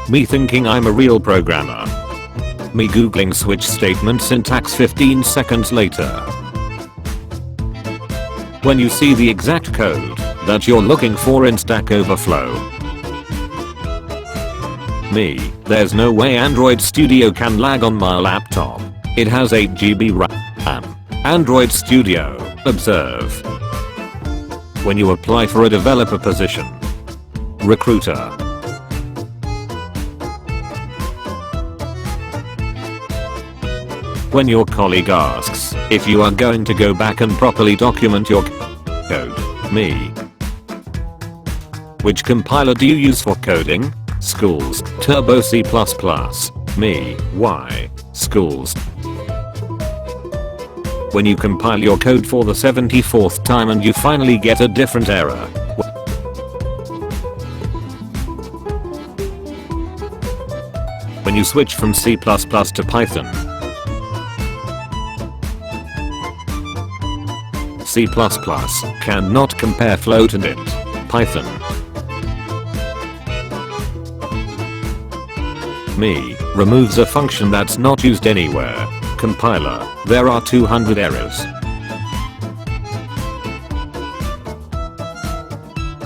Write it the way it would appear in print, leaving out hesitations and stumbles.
Me thinking I'm a real programmer. Me googling switch statement syntax 15 seconds later. When you see the exact code that you're looking for in Stack Overflow. Me, there's no way Android Studio can lag on my laptop. It has 8GB RAM. Android Studio, observe. When you apply for a developer position. Recruiter. When your colleague asks if you are going to go back and properly document your code. Me. Which compiler do you use for coding? Schools, Turbo C++. Me. Why? Schools. When you compile your code for the 74th time and you finally get a different error. When you switch from C++ to Python. C++ cannot compare float and int. Python. Me removes a function that's not used anywhere. Compiler, there are 200 errors.